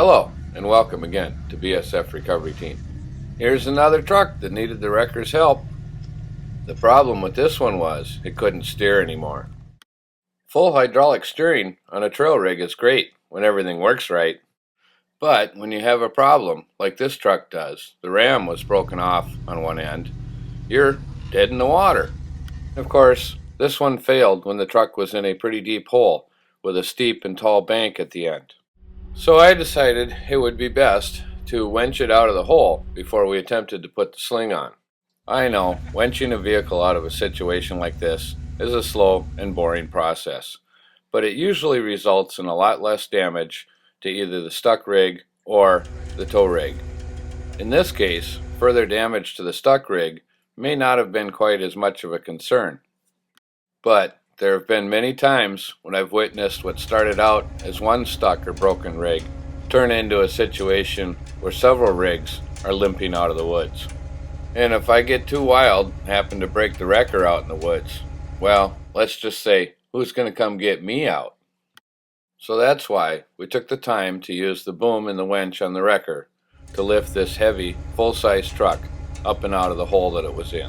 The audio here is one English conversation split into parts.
Hello, and welcome again to BSF Recovery Team. Here's another truck that needed the wrecker's help. The problem with this one was it couldn't steer anymore. Full hydraulic steering on a trail rig is great when everything works right. But when you have a problem like this truck does, the ram was broken off on one end, you're dead in the water. Of course, this one failed when the truck was in a pretty deep hole with a steep and tall bank at the end. So I decided it would be best to wench it out of the hole before we attempted to put the sling on. I know, wenching a vehicle out of a situation like this is a slow and boring process, but it usually results in a lot less damage to either the stuck rig or the tow rig. In this case, further damage to the stuck rig may not have been quite as much of a concern, but there have been many times when I've witnessed what started out as one stuck or broken rig turn into a situation where several rigs are limping out of the woods. And if I get too wild and happen to break the wrecker out in the woods, well, let's just say, who's going to come get me out? So that's why we took the time to use the boom and the winch on the wrecker to lift this heavy, full-size truck up and out of the hole that it was in.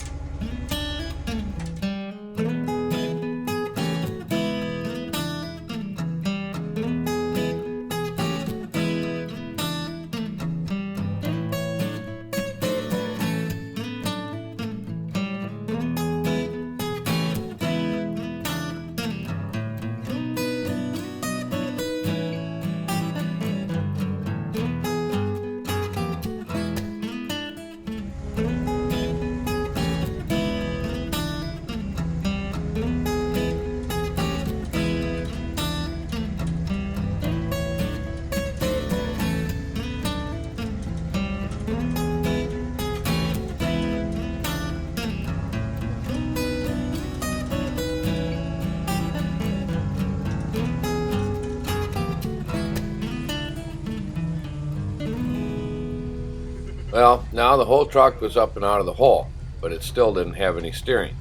Well, now the whole truck was up and out of the hole, but it still didn't have any steering.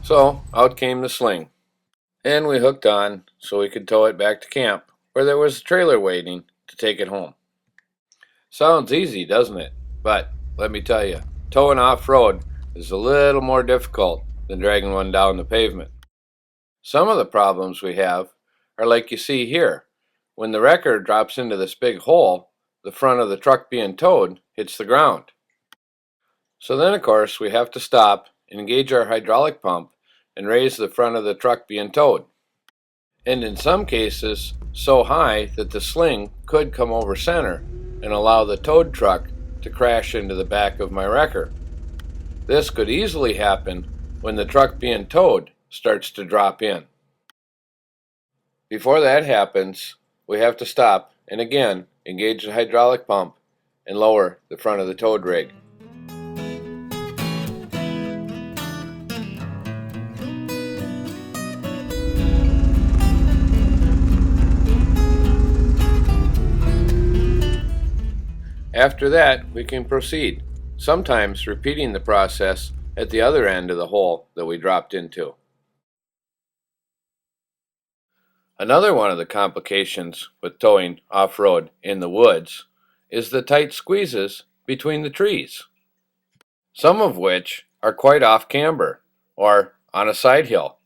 So out came the sling, and we hooked on so we could tow it back to camp, where there was a trailer waiting to take it home. Sounds easy, doesn't it? But let me tell you, towing off-road is a little more difficult than dragging one down the pavement. Some of the problems we have are like you see here. When the wrecker drops into this big hole, the front of the truck being towed hits the ground. So then, of course, we have to stop, engage our hydraulic pump, and raise the front of the truck being towed. And in some cases, so high that the sling could come over center and allow the towed truck to crash into the back of my wrecker. This could easily happen when the truck being towed starts to drop in. Before that happens, we have to stop and again engage the hydraulic pump and lower the front of the towed rig. After that, we can proceed, sometimes repeating the process at the other end of the hole that we dropped into. Another one of the complications with towing off-road in the woods is the tight squeezes between the trees, some of which are quite off-camber or on a side hill,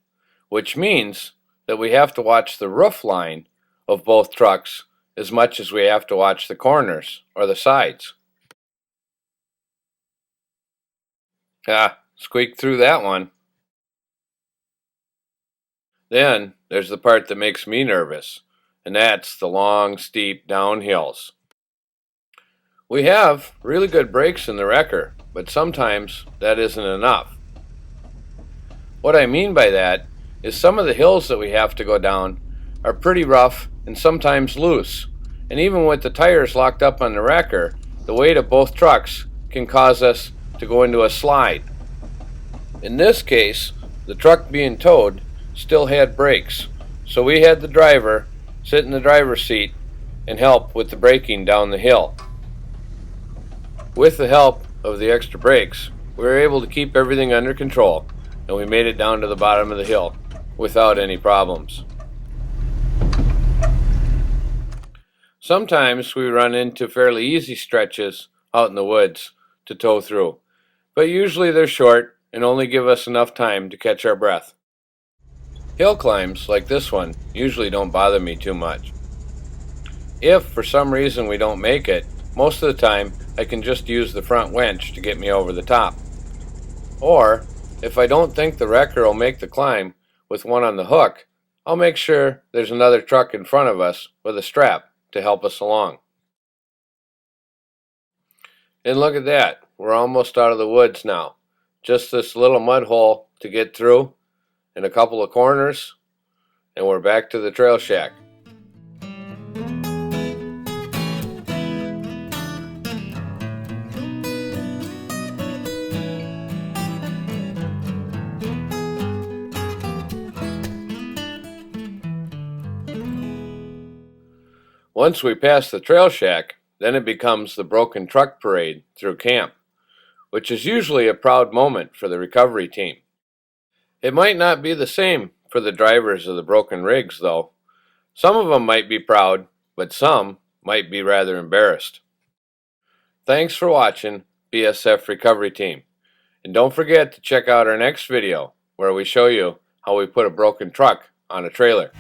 which means that we have to watch the roof line of both trucks as much as we have to watch the corners or the sides. Squeaked through that one. Then there's the part that makes me nervous, and that's the long, steep downhills. We have really good brakes in the wrecker, but sometimes that isn't enough. What I mean by that is some of the hills that we have to go down are pretty rough and sometimes loose, and even with the tires locked up on the wrecker, the weight of both trucks can cause us to go into a slide. In this case, the truck being towed still had brakes, so we had the driver sit in the driver's seat and help with the braking down the hill. With the help of the extra brakes, we were able to keep everything under control, and we made it down to the bottom of the hill without any problems. Sometimes we run into fairly easy stretches out in the woods to tow through, but usually they're short and only give us enough time to catch our breath. Hill climbs like this one usually don't bother me too much. If for some reason we don't make it, most of the time I can just use the front winch to get me over the top. Or, if I don't think the wrecker will make the climb with one on the hook, I'll make sure there's another truck in front of us with a strap to help us along. And look at that, we're almost out of the woods now. Just this little mud hole to get through, and a couple of corners, and we're back to the trail shack. Once we pass the trail shack, then it becomes the broken truck parade through camp, which is usually a proud moment for the recovery team. It might not be the same for the drivers of the broken rigs, though. Some of them might be proud, but some might be rather embarrassed. Thanks for watching, BSF Recovery Team. And don't forget to check out our next video, where we show you how we put a broken truck on a trailer.